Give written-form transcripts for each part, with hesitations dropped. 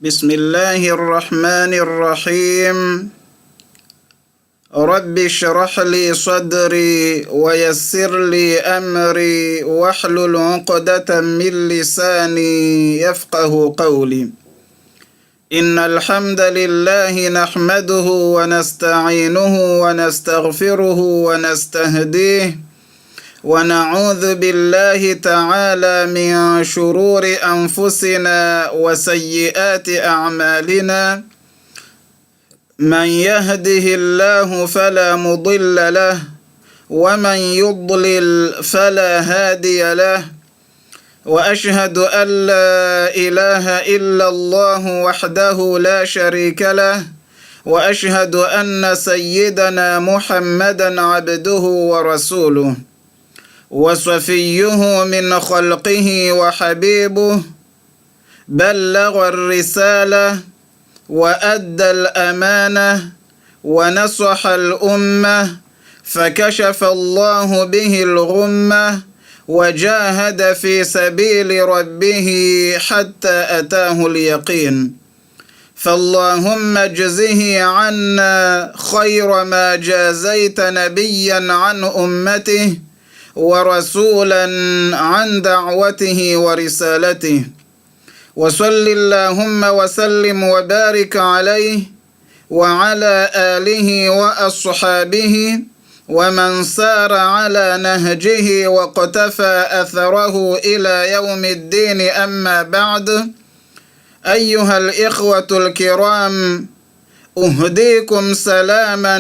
بسم الله الرحمن الرحيم. رب اشرح لي صدري ويسر لي أمري واحلل عقدة من لساني يفقه قولي. إن الحمد لله نحمده ونستعينه ونستغفره ونستهديه ونعوذ بالله تعالى من شرور أنفسنا وسيئات أعمالنا. من يهده الله فلا مضل له ومن يضلل فلا هادي له، وأشهد أن لا إله إلا الله وحده لا شريك له، وأشهد أن سيدنا محمدا عبده ورسوله وصفيه من خلقه وحبيبه، بلغ الرسالة وأدى الأمانة ونصح الأمة، فكشف الله به الغمة وجاهد في سبيل ربه حتى أتاه اليقين. فاللهم اجزه عنا خير ما جازيت نبيا عن أمته ورسولا عن دعوته ورسالته، وصل اللهم وسلم وبارك عليه وعلى آله وأصحابه ومن سار على نهجه واقتفى أثره إلى يوم الدين. أما بعد، أيها الإخوة الكرام، أهديكم سلاما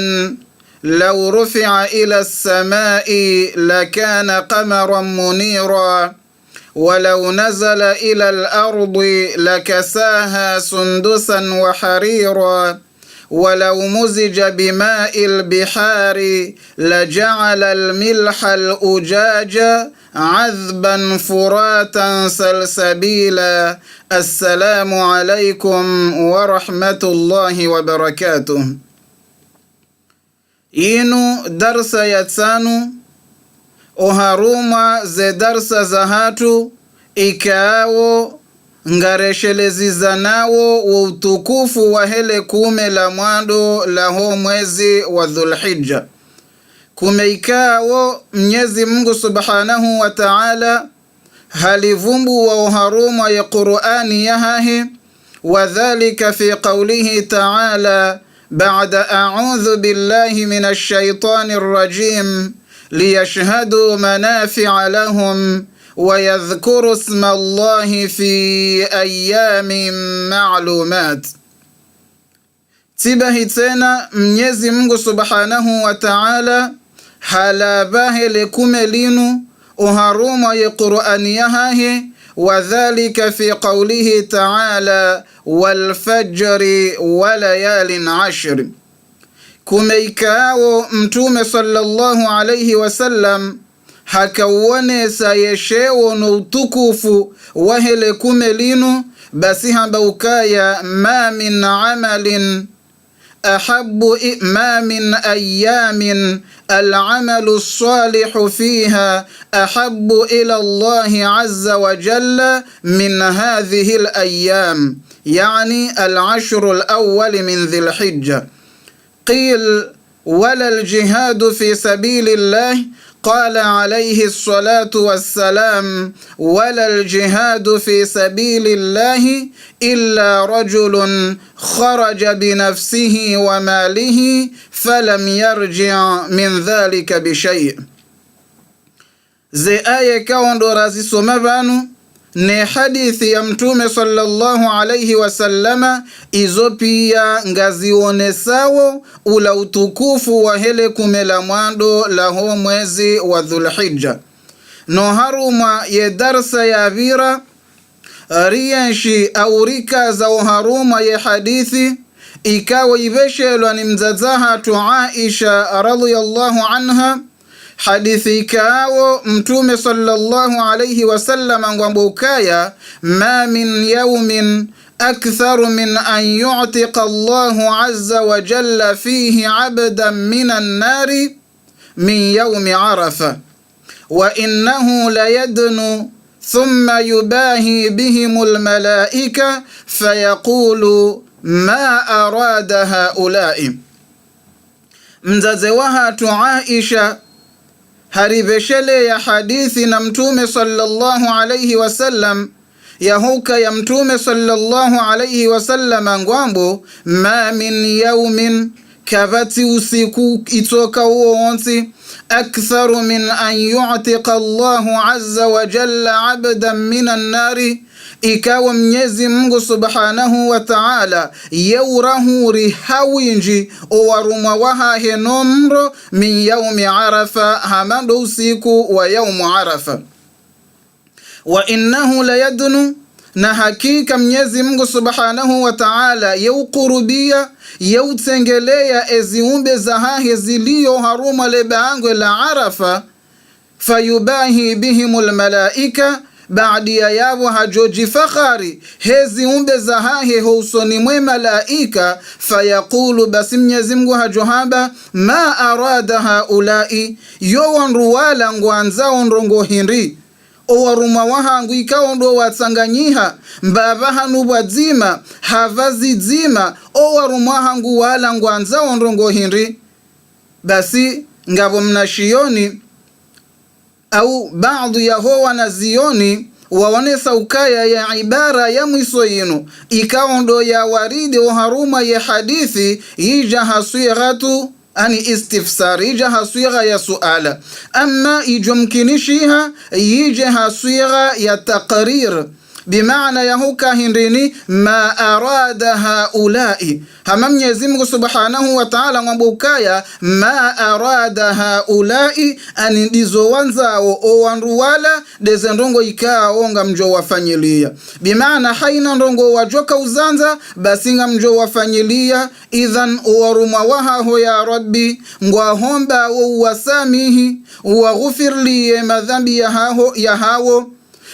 لو رفع إلى السماء لكان قمرا منيرا، ولو نزل إلى الأرض لكساها سندسا وحريرا، ولو مزج بماء البحار لجعل الملح الأجاج عذبا فراتا سلسبيلا. السلام عليكم ورحمة الله وبركاته. Inu darsa ya tano oharuma ze darsa za hatu ikaawo ngareshelezi nawo wa utukufu wa hele kume la mwando la ho mwezi wa Dhulhijja. Kume ikaawo Mwenyezi Mungu Subhanahu wa Ta'ala halivumbu wa oharuma ya Qur'ani yahahe, wa dhalika fi qawlihi ta'ala بعد أعوذ بالله من الشيطان الرجيم ليشهدوا منافع لهم ويذكروا اسم الله في أيام معلومات. Tibahi tena Mwenyezi Mungu Subhanahu wa Ta'ala halabahe lekume linu uharuma ya Qur'ani yahahe, وذلك في قوله تعالى والفجر وليال عشر. Kumeikao Mtume sallallahu alayhi wasallam hakawone sayeshewo no utukufu wahele kume linu, basi hamba ukaya ma min amalin ahabbu ma min ayamin العمل الصالح فيها أحب إلى الله عز وجل من هذه الأيام، يعني العشر الأول من ذي الحجة. قيل ولا الجهاد في سبيل الله، قال عليه الصلاة والسلام ولا الجهاد في سبيل الله إلا رجل خرج بنفسه وماله فلم يرجع من ذلك بشيء. Ze aya kaondo razisoma vanu ne hadithi ya Mtume sallallahu alayhi wasallama, izo pia ngazionesawo ula utukufu wa hele kumela mwando la ho mwezi wa Dhulhijja. No haruma ye darsa ya vira riyanshi au rika za haruma ye hadithi ikawa ibeshelwa ni mzazaha tu Aisha radhiyallahu anha. Hadithi ikaawo Mtume sallallahu alayhi wasallam ngwambo ukaya ma min yawmin aktharu min an yu'tiqa Allahu azza wa jalla fihi abdan minan nari min yawmi Arafa, wa innahu la yadnu thumma yubahi bihimul malaika fayaqulu ma arada haulai. Mzaze wa hatu Aisha hariveshele ya hadithi na Mtume sallallahu alayhi wasallam yahuka ya Mtume sallallahu alayhi wasallam ngwambo ma min yawmin kavati usiku itoka uonsi aktharu min an yu'tiqa Allahu azza wa jalla abdan minan nari, ikawa Mwenyezi Mungu subhanahu wa ta'ala yaurahuri hawinji owarumwa waha henomro min yaumi Arafa, hamando usiku wa yaumu Arafa. Wa innahu la yadnu, na hakika Mwenyezi Mungu subhanahu wa ta'ala yaukurubia yautengelea eziumbe zahahe ziliyo haruma lebaangwe la Arafa, fayubahi bihimul malaika, baadia yavo hajoji fakhari hezi umbe zahahe housoni mwe malaika, fayaqulu basi Mwenyezi Mungu hajohaba ma arada haulai, yo wanruwala ngwanzao ndrongo hinri owaruma wahangu ikawa ndo watsanganyiha mbavaha nubwadzima havazizima owaruma wahangu wala ngwanzao ndrongo hinri. Basi ngabo mnashioni au baadhi ya ho wanazioni waonesa ukaya ya ibara ya mwiso yinu ikawa ndo ya waridi wa haruma ya hadithi ija haswiratu ani istifsar, ija haswira ya suala, ama ijumkinishiha ija haswira ya taqrir, bimaana ya huka hindini ma arada haulai. Hama Mwenyezi Mungu subhanahu wa ta'ala ngambukaya ma arada haulai, ani ndizo wanzao o wanruwala deze ndongo ikaonga mjo wafanyilia, bimaana haina ndongo wajoka uzanza basinga mjo wafanyilia. Idhan uwaruma wahaho ya Rabbi ngwahomba uwasamihi uwaghufirliye madhambi ya hawo,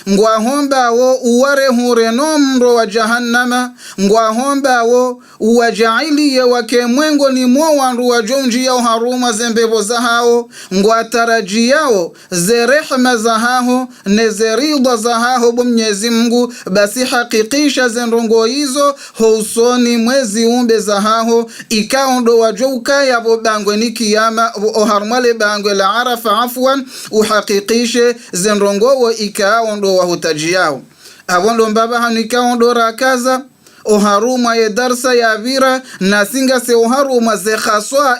ngwahomba wo uware hure nomro wa jahannama, ngwahomba wo uwajailiye wake mwengo ni mwo wanru wa jonji yao haruma zembebo za hao, ngwataraji yao ze rehma za hao nezerida za hao bu Mwenyezi Mungu. Basi hakikisha zendongo hizo housoni mwezi umbe za hao ikao ndo wajouka ya bangwe ni kiyama oharumale bangwe la Arafa afwan, uhakikishe zendongo wo ikao ndo wahutaji yao abondo mbaba hanika ndo rakaza oharuma ye darsa ya vira na singa se oharuma ze khaswa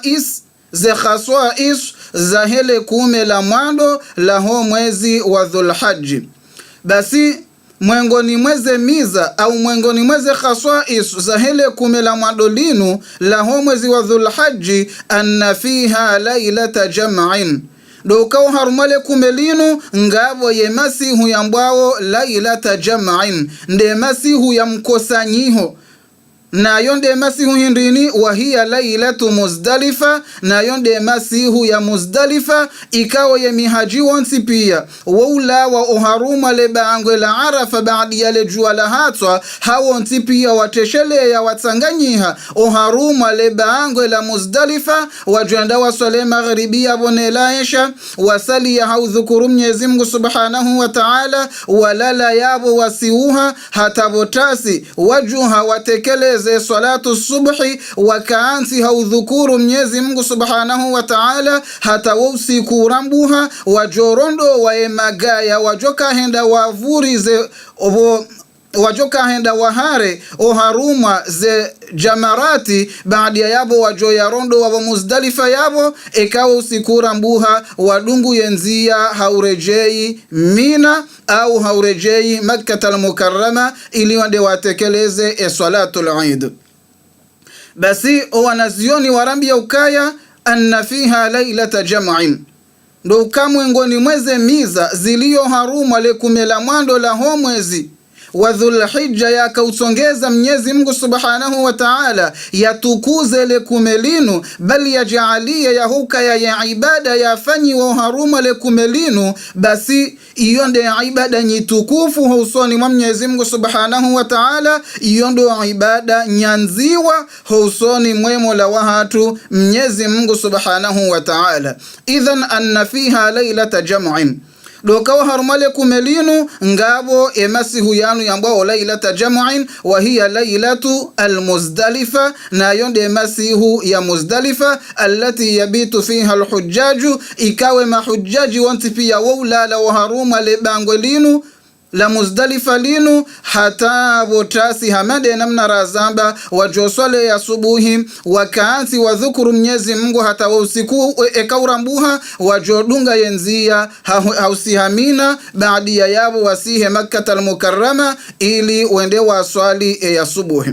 is za hele kume la mwando la ho mwezi wa Dhulhajji. Basi mwengoni mweze miza au mwengoni mweze khaswa is za hele kume la mwando linu la ho mwezi wa Dhulhajji anna fiha lailata jam'in, dokao harumale kumelinu ngabo ye masihu ya mbwao lailata jam'in, nde masihu ya mkosanyiho, na yonde masihu hindini wahia lailatu Muzdalifa, na yonde masihu ya Muzdalifa ikawa ya mihaji wansi pia wawla wa oharuma leba angwe la Arafa baadi ya lejua la hatwa hawonsi pia wateshele ya watsanganyiha oharuma leba angwe la Muzdalifa wajuanda waswale magharibi ya bonelaesha wasali ya haudhukuru Mwenyezi Mungu subhanahu wa ta'ala walala yabo wasiuha hatabotasi wajuha watekeleze salatu subhi wakaansi haudhukuru Mwenyezi Mungu subhanahu wa ta'ala hata usiku rambuha wajorondo waemagaya wajoka henda wavurize wajoka henda wahare oharuma ze jamarati baadi ya yabo wajoya rondo wa Muzdalifa yabo ikawa usiku rambuha wadungu yenzia haurejei Mina au haurejei Makkah al-Mukarrama ili wande watekeleze salatul Eid. Basi wanazioni warambia ukaya anna fiha lailata jam'in, ndo ukamwengoni mweze miza ziliyo haruma le kumela mwando la ho mwezi wa Dhulhijja yakausongeza Mwenyezi Mungu subhanahu wa ta'ala yatukuze le kumelinu bali yajaalie ya huka ya ibada yafanyi wa haruma le kumelinu. Basi iyo nde ibada nyitukufu husoni mwa Mwenyezi Mungu subhanahu wa ta'ala, iyo ndo ibada nyanziwa husoni mwemo la wahatu Mwenyezi Mungu subhanahu wa ta'ala. Idhan anna fiha lailata jam'in, dokawa harumale kumelinu ngabo emasihu yanu yambao lailata jam'in wa hiya lailatu almuzdalifa, na yonde masihu ya Muzdalifa allati yabitu fiha alhujjaju, ikawe mahujjaji wanti pia wawlala wa harumale bangwe linu la Muzdalifa linu hata botasi hamade namna razamba wajoswale ya subuhi wakaansi wadhukuru Mwenyezi Mungu hata wa usiku ekaurambuha wajodunga yenzia hausihamina baadi ya yabo wasihe Makkah al-Mukarrama ili uende waswali ya subuhi.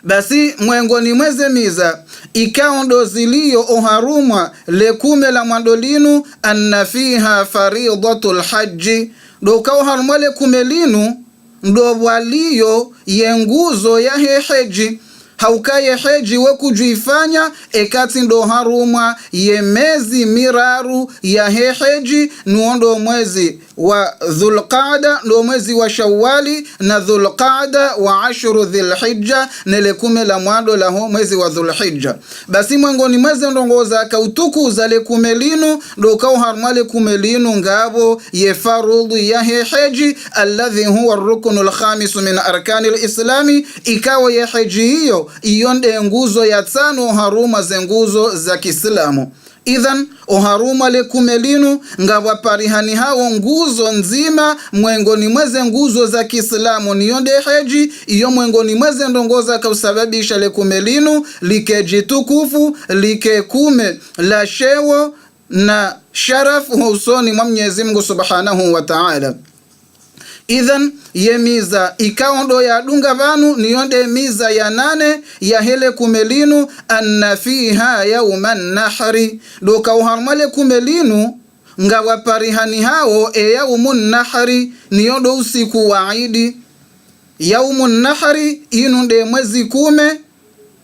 Basi mwengoni mweze miza ikao ndo zilio oharumwa lekume la mwandolinu anna fiha faridatul hajji, dokao harumale kumelinu ndo waliyo yenguzo ya heji haukaye heji wekujuifanya ekati ndo harumwa yemezi miraru ya heji nuondo mwezi wa Dhulqaada ndo mwezi wa Shawwali na Dhulqaada wa ashru Dhulhijja nelekume la mwando la mwezi wa Dhulhijja. Basi mwengoni mweze ndongoza kautuku za lekumelinu ndo kao harumale kumelinu ngabo ye farudhu ya heji alladhi huwa ar-ruknul khamis min arkanil islami, ikawa ya heji hiyo iyonde nguzo ya tano haruma zenguzo za Kiislamu. Idhan oharuma lekumelinu ngabwa parihani hao nguzo nzima mwengoni mweze nguzo za Kiislamu niyonde heji iyo mwengoni mweze ndongoza kausababisha lekumelinu likeji tukufu likekume la shewo na sharafu usoni mwa Mwenyezi Mungu Subhanahu wa Ta'ala. Idhan yemiza ikaondo ya dunga vanu niyonde miza ya 8 ya hele kumelinu anna fiha yawman nahri, doka uharmale kumelinu nga waparihani hao yawmun nahri niyondo usiku wa Idi. Yawmun nahri inunde mwezi 10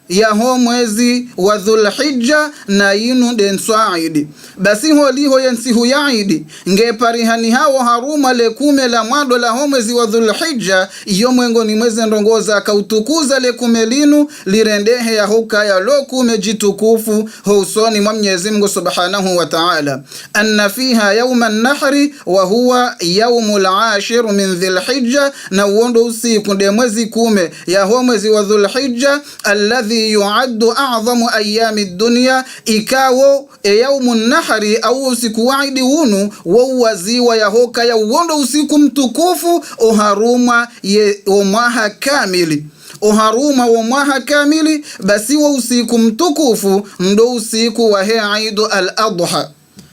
ya ho mwezi wa Dhulhijja na inu den Swaidi. Basi holiho yansihu ya Idi nge parihani hao haruma lekume la mwando la ho mwezi wa Dhulhijja, iyo mwengoni mweze ndongoza kautukuza lekume linu lirendehe ya huka ya lokume jitukufu husoni mwa Mwenyezi Mungu Subhanahu wa Ta'ala. Anna fiha yawman nahri wa huwa yawmul ashir min Dhulhijja, na uondo usiku de mwezi 10 ya ho mwezi wa Dhulhijja alladhi yuaddu a'zamu ayami dunya, ikawo yawmun nahri au usiku wa Idi unu waziwa ya hoka ya uondo usiku mtukufu oharuma ye omwaha kamili, oharuma wa mwaha kamili. Basi wa usiku mtukufu ndo usiku wa Eidu al-Adha.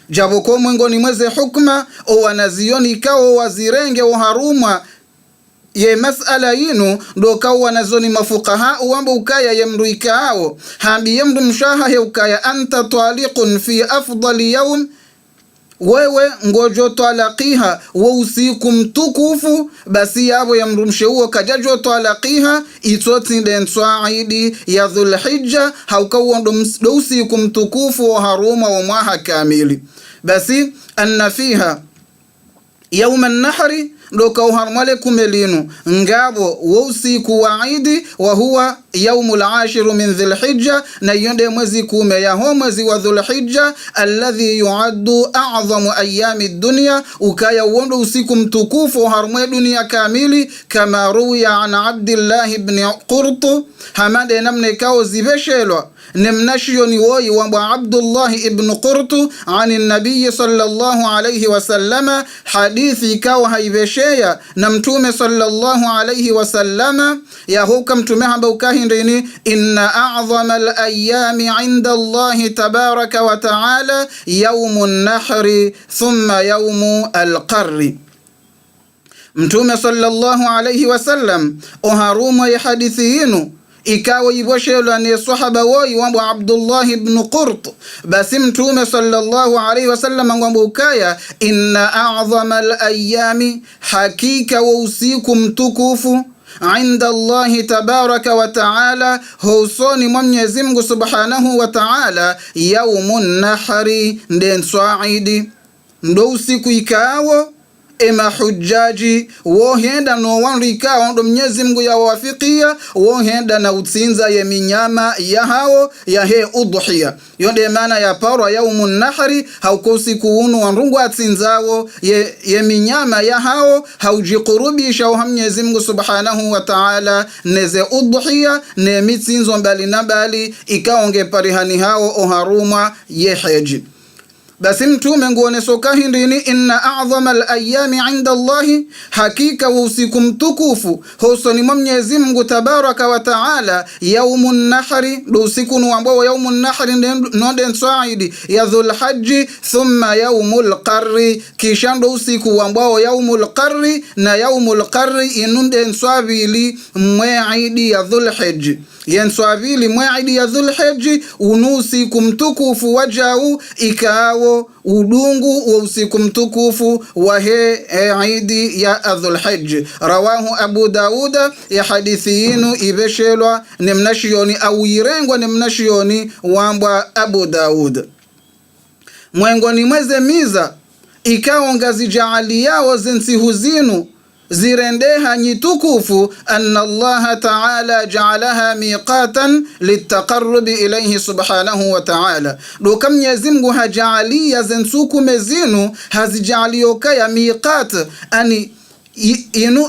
Jaboko mwengoni mweze hukma o wanazioni kao wazirenge oharuma ye masala yinu doka wanazoni mafukaha uwamba ukaya yemdu ikao hambi yemdu mshaha he ukaya anta taliqun fi afdali yawm, wewe ngojo talaqiha wa usiku mtukufu. Basi yabo yemdu msheuo kajajo talaqiha itoti den Swaidi ya Dhulhijja haukawa ndo usiku mtukufu wa haruma wa mwaha kamili. Basi anna fiha yawman nahri doka uharmale kumelinu ngabo wa usiku wa Idi wa huwa yawmul ashir min Dhulhijja, na yonde mwezi 10 ya ho mwezi wa Dhulhijja alladhi yuaddu a'zamu ayami dunya, ukaya uondo usiku mtukufu harmwe dunia kamili. Kama ruya an Abdullah ibn Qurt, hamade namne kao zibeshelwa nemnashiyo ni woi wa Abdullah ibn Qurt ani nabii sallallahu alayhi wasallama, hadithi kao haibesheya na mtume sallallahu alayhi wasallama ya huka mtume hamba ukahindini inna a'zama al-ayami 'inda Allah tabaraka wa ta'ala yawmun nahri thumma yawmu al-qarri. Mtume sallallahu alayhi wasallam oharuma ya hadithi yinu ikawa iboshelwa ni sahaba woi wambo Abdullah ibn Qurt. Basi mtume sallallahu alayhi wasallam ngwambo ukaya inna a'zama al-ayami, hakika wa usiku mtukufu, inda Allahi tabaraka wa ta'ala husoni mwa Mwenyezi Mungu Subhanahu wa Ta'ala yawmun nahri den Swaidi, ndo usiku ikawo ema hujaji wohenda no wanrika wando Mwenyezi Mungu ya wafikia wohenda na utsinza ye minyama ya hao ya he udhiya. Yonde maana ya parwa yaumun nahri haukosi kuunu wanrungu atsinzao ye minyama ya hao haujikurubisha wa Mwenyezi Mungu subhanahu wa ta'ala neze udhiya ne mitsinzo mbali na mbali ikaonge parihani hao oharuma ye haji. Basi mtume nguone soka hindini inna a'zama al-ayami 'inda Allahi, hakika usiku mtukufu husoni Mwenyezi Mungu tabaraka wa taala yaumun nahri, usiku ambao yaumun nahri nonde saidi ya dhulhajji, thumma yaumul qarri, kisha ndo usiku ambao yaumul qarri na yaumul qarri inunde swabili mwaidi ya dhulhajji yenswavili mwaidi ya dhulhijji unusi kumtukufu wajau ikao udungu wa usiku mtukufu wa idi ya dhulhijji. Rawahu Abu Dauda, ya hadithi yinu ibeshelwa ni mnashioni au irengwa ni mnashioni wambwa Abu Daud. Mwengoni mweze miza ikao ngazi jaali yao zinsihu zinu zirendeha nyitukufu anna Allah ta'ala ja'alaha miqatan litaqarrubi ilayhi subhanahu wa ta'ala. Doka Mwenyezi Mungu hajaalia zensuku mezinu hazijaaliyoka ya miqat ani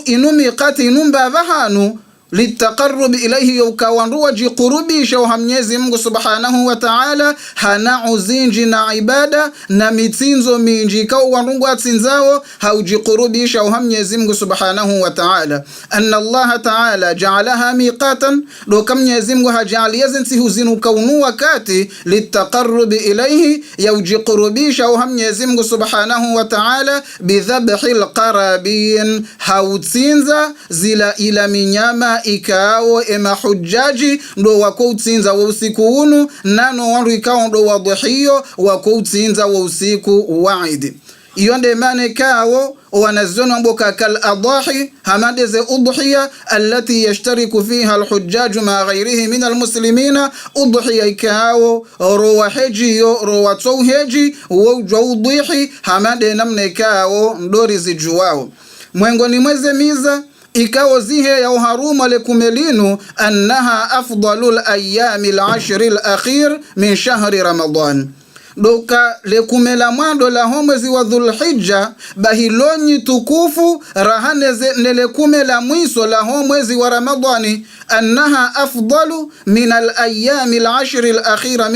inu miqat inumba vahanu litaqarrubi ilayhi yukawanruwa jikurubisha wa Mwenyezi Mungu subhanahu wa ta'ala hana uzinji na ibada na mitsinzo minji kwa wanrungu atsinzao haujikurubisha wa Mwenyezi Mungu subhanahu wa ta'ala. Anna Allah ta'ala ja'alaha miqatan, doka Mwenyezi Mungu hajalia zinsihu zinu kaunu wakati litaqarrubi ilayhi yujikurubisha wa Mwenyezi Mungu subhanahu wa ta'ala bidhabhil qarabin, hautsinza zila ila minyama ikao ema hujaji ndo wako utsinza wa usiku unu, nano wanru ikao ndo wadhiyo wako utsinza wa usiku waidi. Iyonde mane kao wanazono mboka kal adahi hamadeze udhiya allati yashtariku fiha alhujjaju ma ghayrihi min almuslimina, udhiya ikao rowa heji yo rowa tauheji wujwa udhihi hamade namne kao ndori zijuwao. Mwengoni mweze miza ikawo zihe ya uharuma lekumelinu annaha afdalul ayami al-ashri al-akhir min shahri Ramadan. Doka lekumela mwando la homwezi wa dhulhijja bahilonyi tukufu rahaneze nelekumela mwiso la homwezi wa Ramadani annaha afdalu min al-ayami al-ashri al-akhira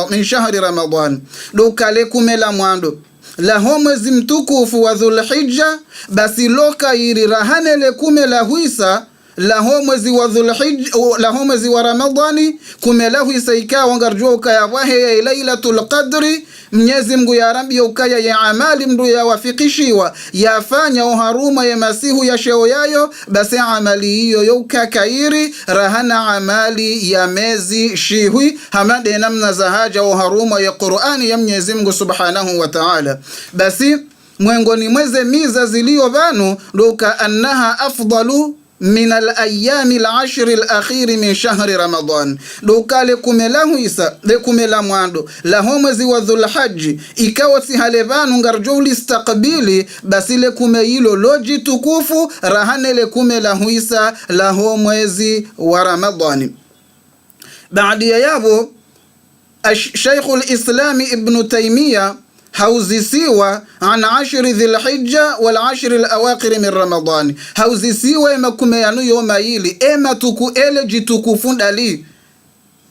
min shahri Ramadan. Doka lekumela mwando la homwezi mtukufu wa dhulhijja basi loka iri rahane lekume la huisa la homwezi wa dhulhijja la homwezi wa Ramadani kumela huisa ikawa ngarjua ukaya wahe ya lailatul qadri. Mwenyezi Mungu ya Rabbi ukaya ya amali mdu ya wafikishiwa yafanya uharuma ya masihu ya sheo yayo, basi amali hiyo yukakairi rahana amali ya mezi shihui hamade namna zahaja uharuma ya Qur'ani ya Mwenyezi Mungu subhanahu wa ta'ala. Basi mwengoni mweze miza zilio vanu doka annaha afdalu min al-ayami al-ashri al-akhir min shahri Ramadan. Doka lekumela huisa lekumela mwando la homwezi wa dhulhajji ikawa si halevanu ngarjo listakbili basi lekume hilo loji tukufu rahane lekumela huisa la homwezi wa Ramadani. Baada ya yabo Shaykhul Islam Ibn Taymiyyah hauzisiwa an ashri dhilhijja wal ashri al-awaqir min Ramadan, hauzisiwa makume yanu yoma hili ema tuku ele jitukufu ndali.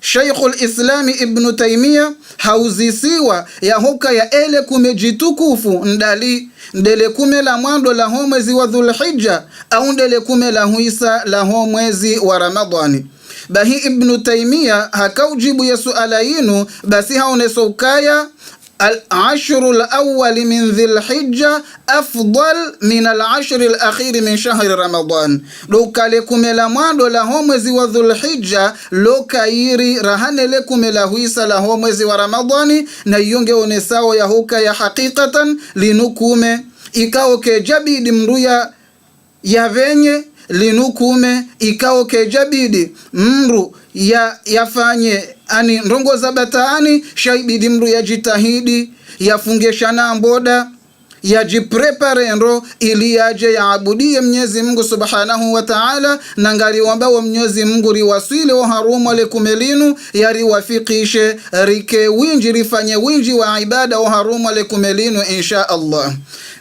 Shaykhul Islam Ibn Taymiyyah hauzisiwa ya hoka ya ele kumejitukufu ndali ndele kume la mwando la homwezi wa dhulhijja au ndele kume la huisa la homwezi wa Ramadani. Bahi Ibn Taymiyyah hakaujibu ya suala yinu basi haoneso ukaya al-ashru al-awwal min dhil-hijja afdal min al-ashri al-akhir min shahri Ramadan. Doka lekumela mwando la homwezi wa dhul-hijja lokairi rahane lekumela huisa la homwezi wa Ramadani na yonge onesao ya huka ya hakikatan linukume ikao kejabidi mruya ya venye linukume ikao kejabidi mru yafanye ani ndongo za bataani shaibidi mru ya jitahidi yafungeshana mboda yajipreparendo ili yaje yaabudie Mwenyezi Mungu Subhanahu wa Ta'ala, na ngaliomba wa Mwenyezi Mungu riwasile o harumu ale kumelinu yariwafikishe rike winji rifanye winji wa ibada o harumu ale kumelinu insha Allah.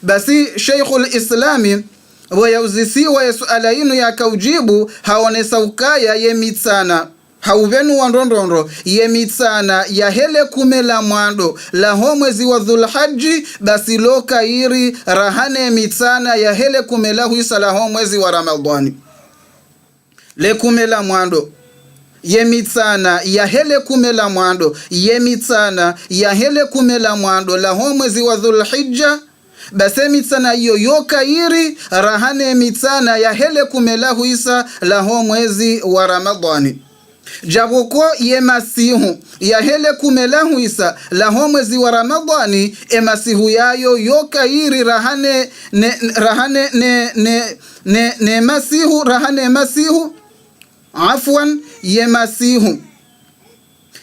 Basi Sheikhul Islami wayauzisiwa ya suala inu ya kaujibu haonesa ukaya yemitsana hauvenu wa ndondondro yemitsana ya hele kumela mwando la mwezi wa Dhulhajji. Basi loka iri rahane mitsana ya hele kumela huisa la mwezi wa Ramadhani le kumela mwando yemitsana ya hele kumela mwando yemitsana ya hele kumela mwando la mwezi wa Dhulhijja. Base mitsana iyo yoka iri rahane mitsana ya hele kumela huisa la mwezi wa Ramadhani. Jaboko ye masihu ya hele kumela huisa la mwezi wa Ramadhani, masihu yayo yoka iri rahane masihu afwan ye masihu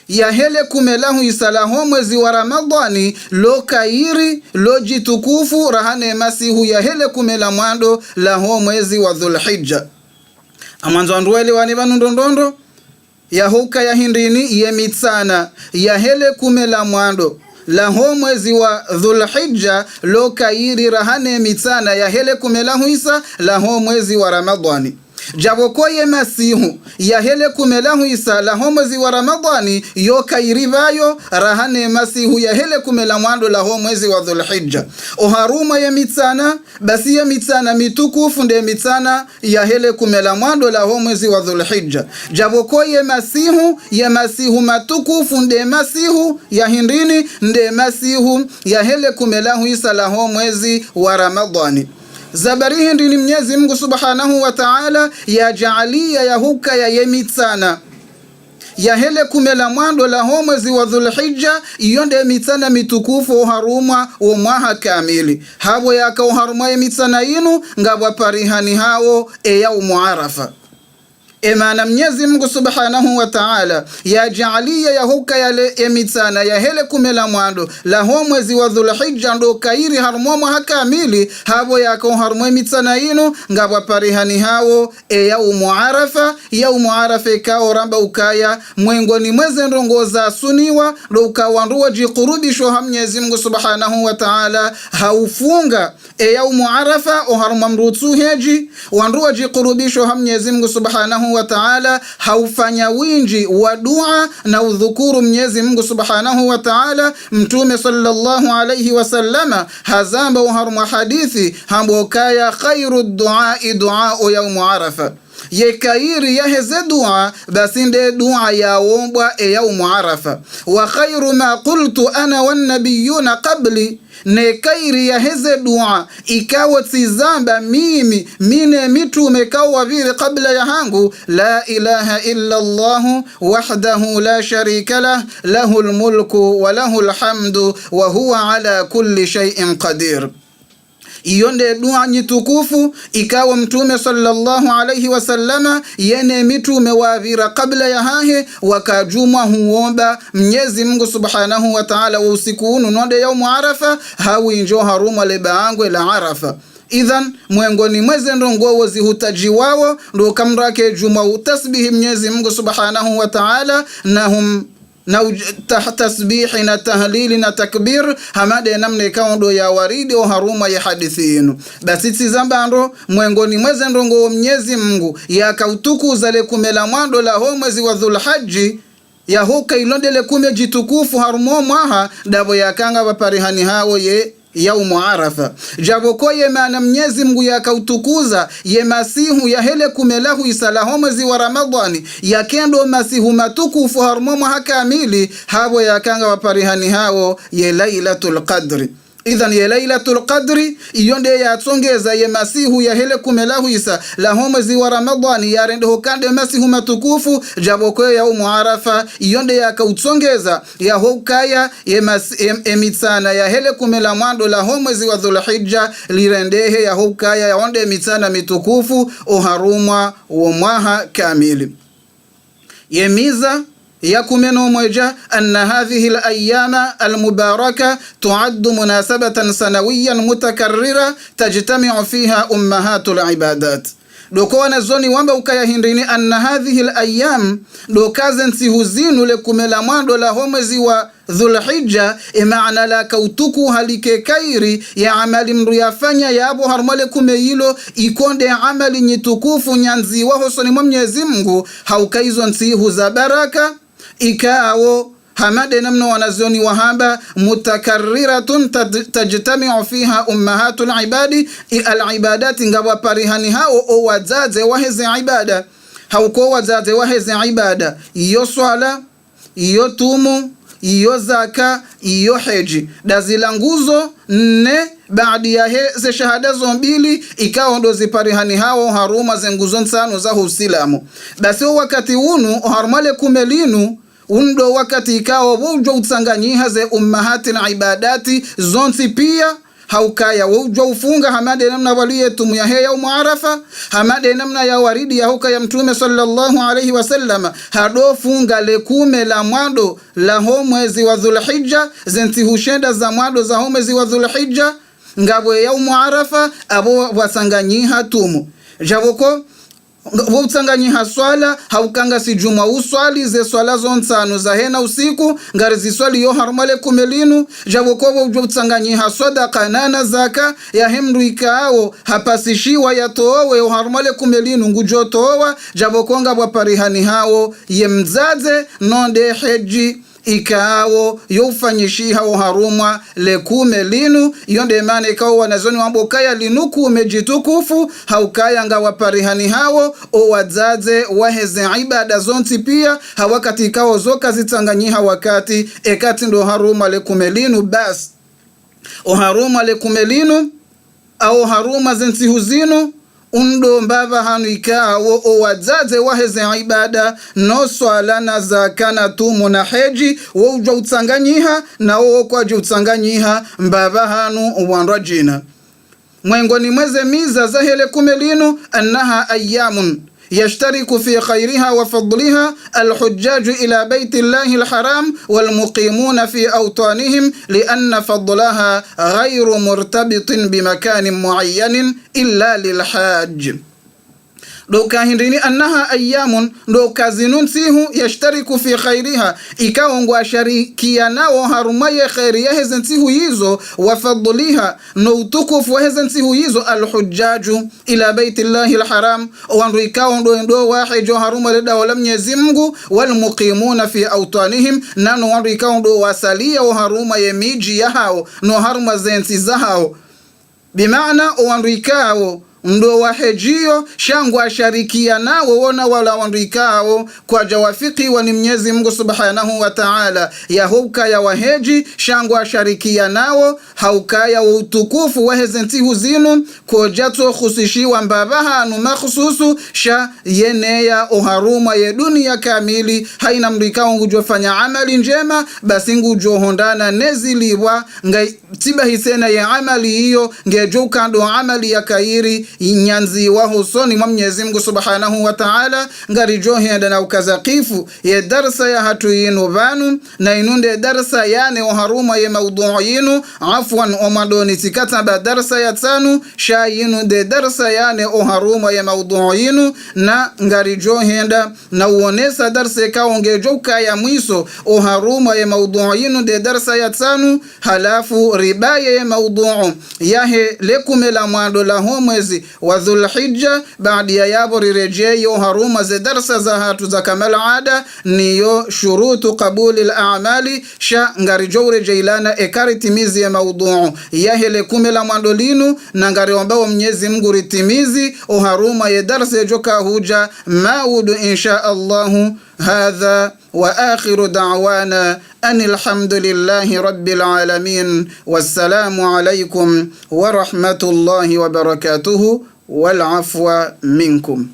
ya hele kumela huisa la mwezi wa Ramadhani lo kairi lo jitukufu rahane masihu ya hele kumela mwando la mwezi wa Dhulhijja. Amanzo andwele wani banundondondo ya huka ya hindini ye mitsana ya hele kumela mwando la mwezi wa Dhulhijja lo kairi rahane mitsana ya hele kumela huisa la mwezi wa Ramadhani. Jaboko ye masihu ya hele kumela huisa la mwezi wa Ramadhani yoka irivayo rahane masihu ya hele kumela mwando la mwezi wa Dhulhijja. Oharuma ye mitsana basi ye mitsana mitukufu nde mitsana ya hele kumela mwando la mwezi wa Dhulhijja. Jaboko ye masihu matukufu nde masihu ya hindini nde masihu ya hele kumela huisa la mwezi wa Ramadhani. Zabarihi ndini Mwenyezi Mungu Subhanahu wa Ta'ala ya jaalia ya huka ya yemitsana ya hele kumela mwando la mwezi wa Dhulhijja iyonde mitsana mitukufu haruma wa mwaha kamili. Habo yaka uharuma yemitsana inu ngabwa parihani hao ya umuarafa. Emana Mwenyezi Mungu Subhanahu wa Ta'ala ya jaalia ya huka ya mitsana ya hele kumela mwando la mwezi wa Dhulhijja ndo kairi harumo mwaha kamili. Habo yaka harumo mitsana inu ngabwa parihani hao ya umuarafa ikao ramba ukaya mwengoni mweze ndongoza suniwa ndo ukawanduwa jikurubisho ha Mwenyezi Mungu Subhanahu wa Ta'ala haufunga ya umuarafa o haruma mrutu heji wanduwa jikurubisho ha Mwenyezi Mungu Subhanahu wa Ta'ala haufanya winji wa dua na udhukuru Mwenyezi Mungu Subhanahu wa Ta'ala. Mtume sallallahu alayhi wasallama hazamba uharuma hadithi hambokaya khairu duai duau yaumu Arafa. Ye kairi ya heze dua basinde dua ya wombwa yaumu Arafa. Wa khairu ma qultu ana wan nabiyuna qabli, ne kairi ya heze dua ikawa tizamba mine mitume kawa vile kabla ya hangu. La ilaha illa Allah wahdahu la sharika lah, lahul mulku wa lahul hamdu wa huwa ala kulli shay'in qadir. Iyonde dua nyitukufu ikawa Mtume sallallahu alayhi wasallama yene mitume wavira kabla ya hahe wakajumwa huomba Mwenyezi Mungu Subhanahu wa Ta'ala wa usiku unu nonde yaumu Arafa hawi injo haruma lebaangwe la Arafa. Idhan mwengoni mweze ndongowo zihutaji wao ndo kamrake juma utasbihi Mwenyezi Mungu Subhanahu wa Ta'ala na tasbihi na tahlili na takbir hamade namne kaundo ya waridi o haruma ya hadithi inu. Basi tizambando mwengoni mweze ndongo Mwenyezi Mungu ya kautuku zale kumela mwando la mwezi wa Dhulhajji ya huka ilondele kume jitukufu harumo mwaha dabo ya kanga waparihani hao yaumu Arafa. Jaboko ye maana Mwenyezi Mungu yakautukuza ye masihu ya hele kumelahu isala mwezi wa Ramadhani ya kendo masihu matukufu harumo mwaha kamili habo ya kanga waparihani hao ye Lailatul Qadri. Idhan ye Lailatul Qadri iyonde ya tsongeza ye masihu ya hele kumelahu isa la mwezi wa Ramadhani ya rende hokande masihu matukufu jaboko ya Arafa iyonde ya kautsongeza ya hokaya ye mitsana ya hele kumela mwando la mwezi wa Dhulhijja lirendehe ya hokaya ya onde mitsana mitukufu uharumwa wa mwaha kamili. Yemiza ya 11 anna hadhihi al-ayyama al-mubaraka tu'addu munasabatan sanawiyan mutakarrira tajtami'u fiha ummahatul ibadat. Doko wanazoni wamba ukayahindini anna hadhihi al-ayyam dokazen sihuzinu le kumela mwando la homezi wa Dhulhijja maana la kautuku halike kairi ya amali mru yafanya ya abo harmale kumeyilo ikonde amali nyitukufu nyanzi wa hosoni mwa Mwenyezi Mungu haukaizo nsihu za baraka ikao hamade namna wanazioni wahaba mutakarriratun tajtami'u fiha ummahatul ibadi al-ibadati ngawa parihani hao o wazaze waheze ibada hauko wazaze waheze ibada iyo swala iyo tumu iyo zaka iyo heji dazila nguzo 4 baadi ya heze shahada zombili ikawa ndo ziparihani hao haruma zenguzo nsano za Uislamu. Basi wakati unu harmale kumelinu undo wakati ikawa wujo utsanganyiha ze ummahati na ibadati zonsi pia haukaya wujo ufunga hamade namna waliyetumu ya heya umuarafa hamade namna ya waridi ya huka ya mtume sallallahu alaihi wasallam hado funga lekume la mwado la homwezi wa Dhulhijja zenti hushenda za mwado za homwezi wa Dhulhijja ngabwe ya umuarafa abo wasanganyiha tumu javoko wutsanganyiha swala haukanga si juma uswali ze swala zonsano za hena usiku ngari ziswali yo harmale kumelinu javoko wutsanganyiha sadaqa nana zaka ya hemru ikao hapasishiwa ya towe yo harmale kumelinu ngujo towa javoko ngabwa parihani hao ye mzaze nonde heji ikao yofanyishiha haruma lekume linu yonde maana ikao wanazoni wambokaya linuku umejitukufu haukaya ngawa parihani hao o wazaze waheze ibada zonti pia hawakati ikao zoka zitanganyiha wakati ekati ndo haruma lekume linu bas o haruma lekume linu au haruma zensi huzinu undo mbava hanu ikao o wazaze waheze ibada no swala na zaka na tumu na heji wo uja utsanganyiha na wo kwa uja utsanganyiha mbava hanu wanrajina mwengoni mweze miza za hele kumelinu annaha ayyamun يشترك في خيرها وفضلها الحجاج إلى بيت الله الحرام والمقيمون في أوطانهم لأن فضلها غير مرتبط بمكان معين إلا للحاج. doka hindini annaha ayyamun doka zinunsihu yashtariku fi khairiha ikawa ngwa sharikia nao harumaye khairiya hezensihu hizo wafadliha no utukufu wa hezensihu hizo alhujjaju ila baitillahi alharam wandu ikawa ndo wahijo haruma leda wala Mwenyezi Mungu walmuqimuna fi awtanihim nano wandu ikawa ndo wasalia wa haruma ye miji ya hao no haruma zensi za hao bimaana wandu ikawa ndo wahejio shangwa sharikia nao wona wala wanduikao kwa jawafiki wa ni Mwenyezi Mungu subhanahu wa ta'ala ya huka ya waheji shangwa sharikia nao hauka ya utukufu wahezenti huzinu kwa jato khusishiwa mbabaha anu makhususu sha yeneya uharuma ye dunia kamili haina mrikao ngujofanya amali njema basi ngujohondana neziliwa ngai tiba hisena ya amali hiyo ngejoka ndo amali ya kairi inyanzi wa husoni mwa Mwenyezi Mungu subhanahu wa ta'ala ngari johenda na ukazakifu ye darsa ya hatu yinu vanu na inunde darsa yane uharuma ye maudhu yinu afwan omadoni tikataba darsa ya tanu sha yinu de darsa yane uharuma ye maudhu yinu na ngari johenda na uonesa darsa kaonge joka ya mwiso uharuma ye maudhu yinu de darsa ya tanu halafu ribaye ye maudhu yahe lekumela mwando la homwezi wa Dhulhijja baadi ya yabo rirejeyo haruma ze darsa za hatu za kamal ada niyo shurutu qabuli al-a'mali sha ngari jowre jailana ekaritimizi ya maudhu yahe lekumela mwando linu na ngari wambao Mwenyezi Mungu ritimizi haruma ye darsa joka huja maudu insha Allahu هذا وآخر دعوانا أن الحمد لله رب العالمين والسلام عليكم ورحمة الله وبركاته والعفو منكم.